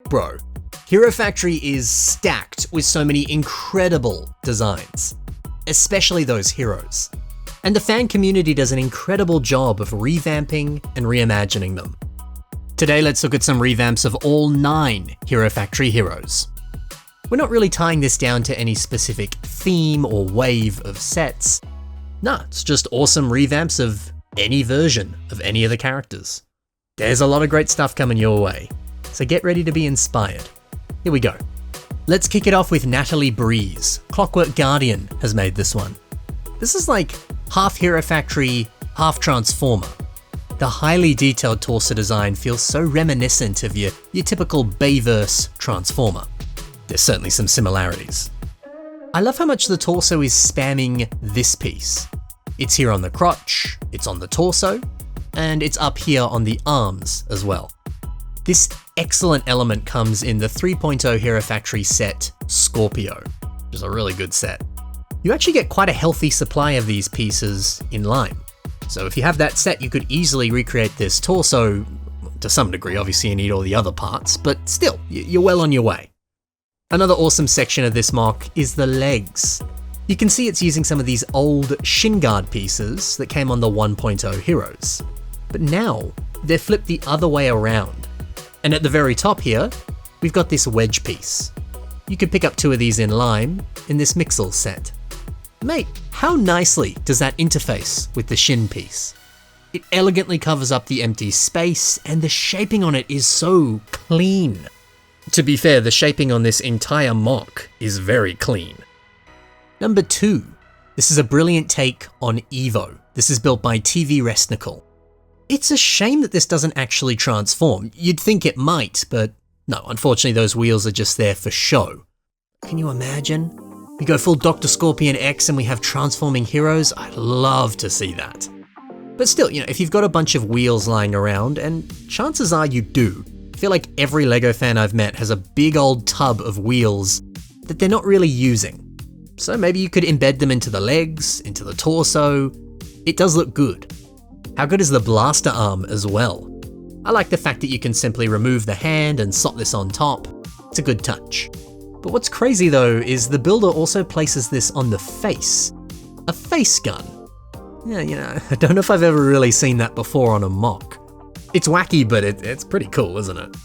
bro, Hero Factory is stacked with so many incredible designs, especially those heroes. And the fan community does an incredible job of revamping and reimagining them. Today, let's look at some revamps of all 9 Hero Factory heroes. We're not really tying this down to any specific theme or wave of sets. Nah, it's just awesome revamps of any version of any of the characters. There's a lot of great stuff coming your way, so get ready to be inspired. Here we go. Let's kick it off with Natalie Breeze. Clockwork Guardian has made this one. This is like half Hero Factory, half Transformer. The highly detailed torso design feels so reminiscent of your typical Bayverse Transformer. There's certainly some similarities. I love how much the torso is spamming this piece. It's here on the crotch, it's on the torso, and it's up here on the arms as well. This excellent element comes in the 3.0 Hero Factory set Scorpio, which is a really good set. You actually get quite a healthy supply of these pieces in Lime. So if you have that set, you could easily recreate this torso to some degree. Obviously you need all the other parts, but still, you're well on your way. Another awesome section of this mock is the legs. You can see it's using some of these old shin guard pieces that came on the 1.0 heroes. But now, they're flipped the other way around. And at the very top here, we've got this wedge piece. You could pick up 2 of these in Lime in this Mixel set. Mate, how nicely does that interface with the shin piece? It elegantly covers up the empty space, and the shaping on it is so clean. To be fair, the shaping on this entire mock is very clean. Number 2. This is a brilliant take on Evo. This is built by TV Resnical. It's a shame that this doesn't actually transform. You'd think it might, but no, unfortunately those wheels are just there for show. Can you imagine? We go full Dr. Scorpion X and we have transforming heroes. I'd love to see that. But still, if you've got a bunch of wheels lying around, and chances are you do, I feel like every LEGO fan I've met has a big old tub of wheels that they're not really using. So maybe you could embed them into the legs, into the torso. It does look good. How good is the blaster arm as well? I like the fact that you can simply remove the hand and slot this on top. It's a good touch. But what's crazy though is the builder also places this on the face. A face gun. Yeah, I don't know if I've ever really seen that before on a mock. It's wacky, but it's pretty cool, isn't it?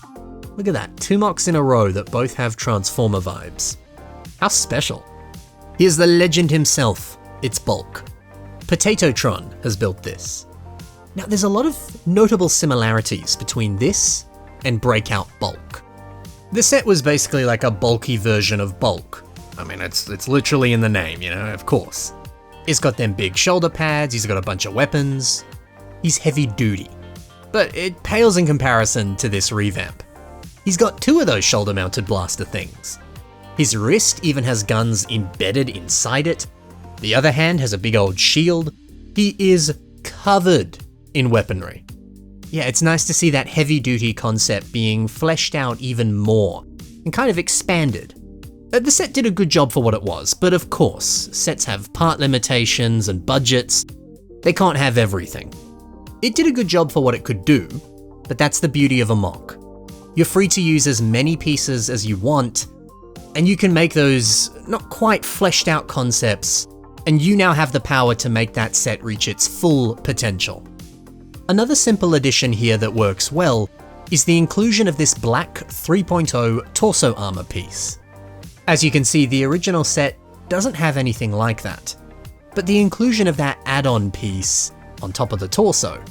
Look at that, 2 mocks in a row that both have Transformer vibes. How special. Here's the legend himself, it's Bulk. Potatotron has built this. Now there's a lot of notable similarities between this and Breakout Bulk. The set was basically like a bulky version of Bulk. I mean, it's literally in the name, of course. He's got them big shoulder pads, he's got a bunch of weapons. He's heavy duty. But it pales in comparison to this revamp. He's got 2 of those shoulder mounted blaster things. His wrist even has guns embedded inside it. The other hand has a big old shield. He is covered in weaponry. Yeah, it's nice to see that heavy duty concept being fleshed out even more and kind of expanded. The set did a good job for what it was, but of course, sets have part limitations and budgets. They can't have everything. It did a good job for what it could do, but that's the beauty of a mock. You're free to use as many pieces as you want, and you can make those not quite fleshed out concepts, and you now have the power to make that set reach its full potential. Another simple addition here that works well is the inclusion of this black 3.0 torso armor piece. As you can see, the original set doesn't have anything like that, but the inclusion of that add-on piece on top of the torso,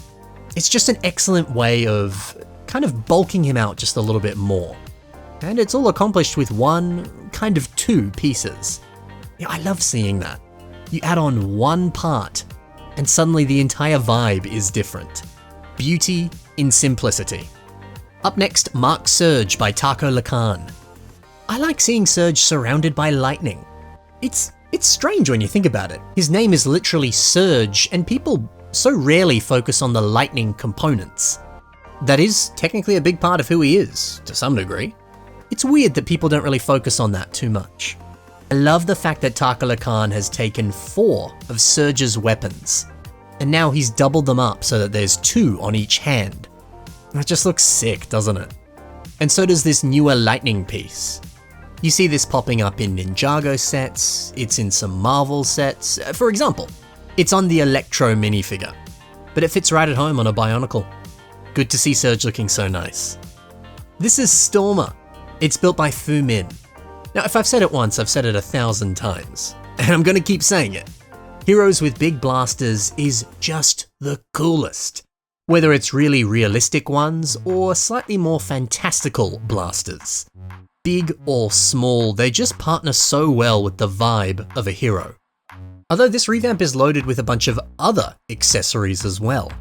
it's just an excellent way of kind of bulking him out just a little bit more. And it's all accomplished with 2 pieces. I love seeing that. You add on 1 part, and suddenly the entire vibe is different. Beauty in simplicity. Up next, Mark Surge by Taco Lacan. I like seeing Surge surrounded by lightning. It's strange when you think about it. His name is literally Surge, and people so rarely focus on the lightning components. That is technically a big part of who he is, to some degree. It's weird that people don't really focus on that too much. I love the fact that Taco Lacan has taken 4 of Surge's weapons, and now he's doubled them up so that there's 2 on each hand. That just looks sick, doesn't it? And so does this newer lightning piece. You see this popping up in Ninjago sets, it's in some Marvel sets. For example, it's on the Electro minifigure, but it fits right at home on a Bionicle. Good to see Surge looking so nice. This is Stormer. It's built by Fu Min. Now, if I've said it once, I've said it 1,000 times, and I'm gonna keep saying it. Heroes with big blasters is just the coolest. Whether it's really realistic ones or slightly more fantastical blasters. Big or small, they just partner so well with the vibe of a hero. Although this revamp is loaded with a bunch of other accessories as well.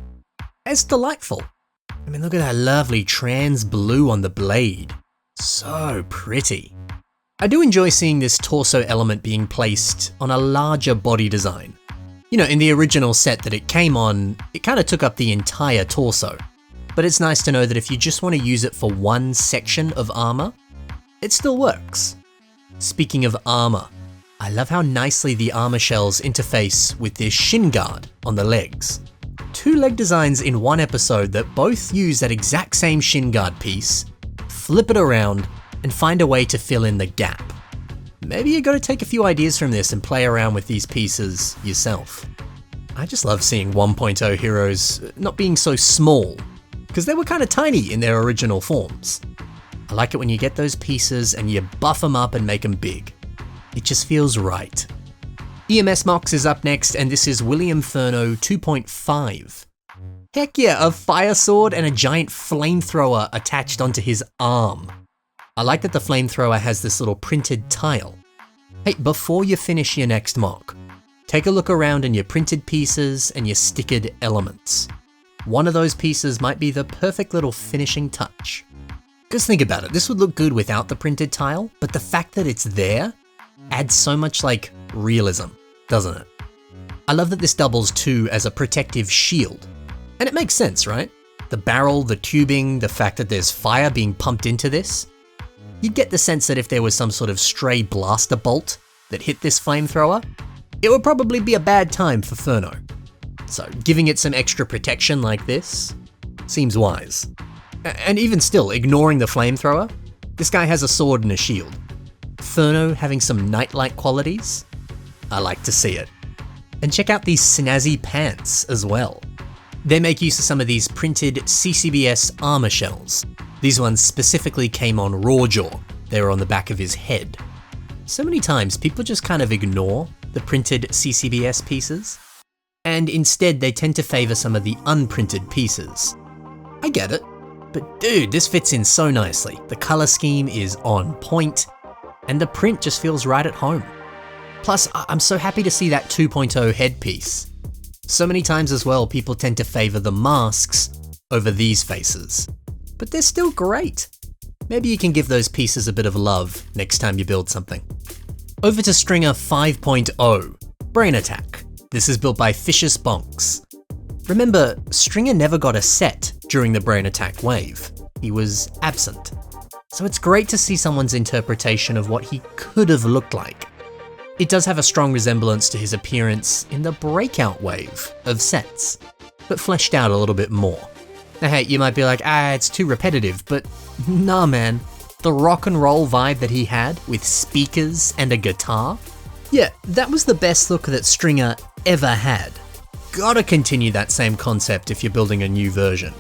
It's delightful. I mean, look at that lovely trans blue on the blade. So pretty. I do enjoy seeing this torso element being placed on a larger body design. You know, in the original set that it came on, it kind of took up the entire torso. But it's nice to know that if you just want to use it for one section of armor, it still works. Speaking of armor, I love how nicely the armor shells interface with this shin guard on the legs. 2 leg designs in one episode that both use that exact same shin guard piece, flip it around, and find a way to fill in the gap. Maybe you gotta take a few ideas from this and play around with these pieces yourself. I just love seeing 1.0 heroes not being so small, because they were kind of tiny in their original forms. I like it when you get those pieces and you buff them up and make them big. It just feels right. EMS Mox is up next, and this is William Furno 2.5. Heck yeah, a fire sword and a giant flamethrower attached onto his arm. I like that the flamethrower has this little printed tile. Hey, before you finish your next mock, take a look around in your printed pieces and your stickered elements. One of those pieces might be the perfect little finishing touch. Because think about it, this would look good without the printed tile, but the fact that it's there adds so much realism, doesn't it? I love that this doubles too as a protective shield. And it makes sense, right? The barrel, the tubing, the fact that there's fire being pumped into this. You'd get the sense that if there was some sort of stray blaster bolt that hit this flamethrower, it would probably be a bad time for Furno. So giving it some extra protection like this seems wise. And even still, ignoring the flamethrower, this guy has a sword and a shield. Furno having some knight-like qualities? I like to see it. And check out these snazzy pants as well. They make use of some of these printed CCBS armor shells. These ones specifically came on Rawjaw. They were on the back of his head. So many times people just kind of ignore the printed CCBS pieces, and instead they tend to favor some of the unprinted pieces. I get it. But dude, this fits in so nicely. The color scheme is on point, and the print just feels right at home. Plus, I'm so happy to see that 2.0 headpiece. So many times as well, people tend to favor the masks over these faces. But they're still great. Maybe you can give those pieces a bit of love next time you build something. Over to Stringer 5.0, Brain Attack. This is built by Fisher's Bonks. Remember, Stringer never got a set during the Brain Attack wave. He was absent. So it's great to see someone's interpretation of what he could have looked like. It does have a strong resemblance to his appearance in the Breakout wave of sets, but fleshed out a little bit more. Now hey, you might be like, it's too repetitive, but nah man. The rock and roll vibe that he had with speakers and a guitar, yeah, that was the best look that Stringer ever had. Gotta continue that same concept if you're building a new version.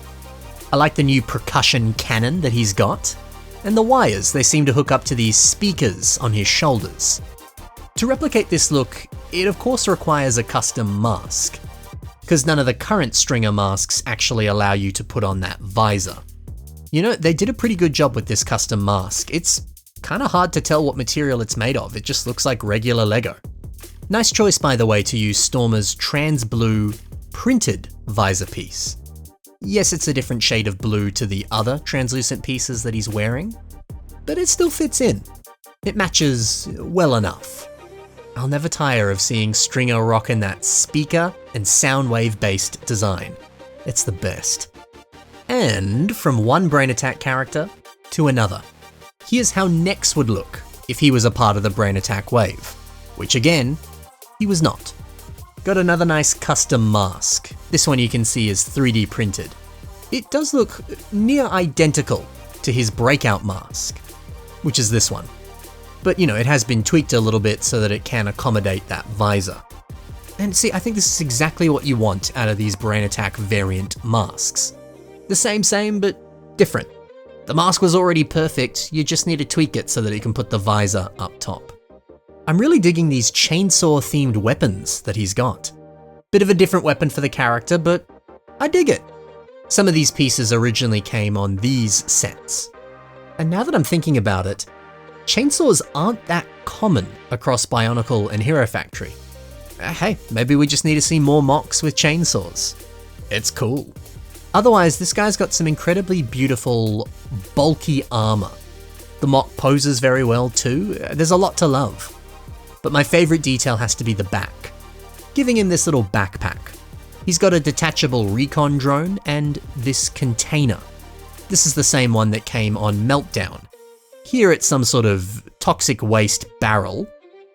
I like the new percussion cannon that he's got, and the wires they seem to hook up to these speakers on his shoulders. To replicate this look, it of course requires a custom mask, because none of the current Stringer masks actually allow you to put on that visor. You know, they did a pretty good job with this custom mask. It's kind of hard to tell what material it's made of, it just looks like regular Lego. Nice choice, by the way, to use Stormer's trans blue printed visor piece. Yes, it's a different shade of blue to the other translucent pieces that he's wearing, but it still fits in. It matches well enough. I'll never tire of seeing Stringer rocking that speaker and sound wave based design. It's the best. And from one Brain Attack character to another. Here's how Nex would look if he was a part of the Brain Attack wave, which again, he was not. Got another nice custom mask. This one you can see is 3D printed. It does look near identical to his breakout mask, which is this one. But you know, it has been tweaked a little bit so that it can accommodate that visor. And see, I think this is exactly what you want out of these Brain Attack variant masks. The same, but different. The mask was already perfect, you just need to tweak it so that it can put the visor up top. I'm really digging these chainsaw-themed weapons that he's got. Bit of a different weapon for the character, but I dig it. Some of these pieces originally came on these sets. And now that I'm thinking about it, chainsaws aren't that common across Bionicle and Hero Factory. Hey, maybe we just need to see more mocks with chainsaws. It's cool. Otherwise, this guy's got some incredibly beautiful, bulky armor. The mock poses very well too. There's a lot to love. But my favorite detail has to be the back, giving him this little backpack. He's got a detachable recon drone and this container. This is the same one that came on Meltdown. Here it's some sort of toxic waste barrel,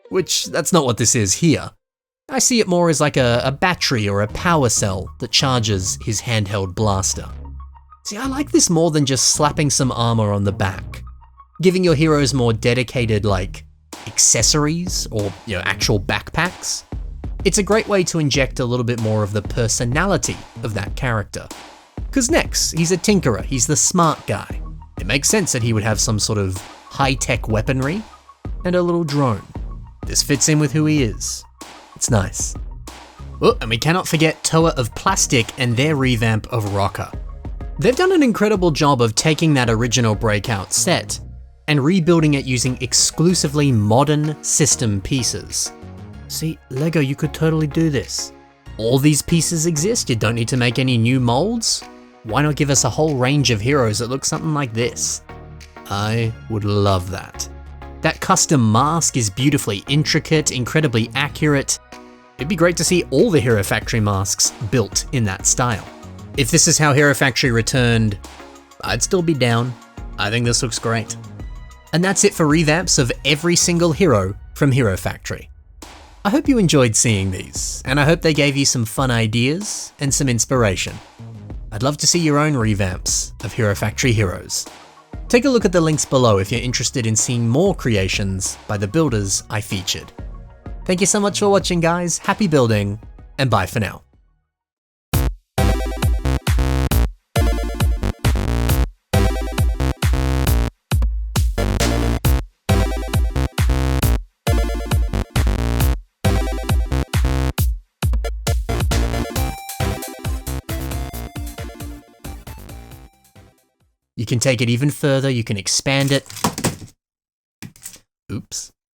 which that's not what this is here. I see it more as like a battery or a power cell that charges his handheld blaster. See, I like this more than just slapping some armor on the back. Giving your heroes more dedicated, like, accessories or, actual backpacks. It's a great way to inject a little bit more of the personality of that character. Cause next, he's a tinkerer, he's the smart guy. It makes sense that he would have some sort of high-tech weaponry and a little drone. This fits in with who he is. It's nice. Oh, and we cannot forget Toa of Plastic and their revamp of Rocka. They've done an incredible job of taking that original Breakout set and rebuilding it using exclusively modern system pieces. See, LEGO, you could totally do this. All these pieces exist, you don't need to make any new molds. Why not give us a whole range of heroes that look something like this? I would love that. That custom mask is beautifully intricate, incredibly accurate. It'd be great to see all the Hero Factory masks built in that style. If this is how Hero Factory returned, I'd still be down. I think this looks great. And that's it for revamps of every single hero from Hero Factory. I hope you enjoyed seeing these, and I hope they gave you some fun ideas and some inspiration. I'd love to see your own revamps of Hero Factory heroes. Take a look at the links below if you're interested in seeing more creations by the builders I featured. Thank you so much for watching, guys. Happy building, and bye for now. You can take it even further, you can expand it. Oops.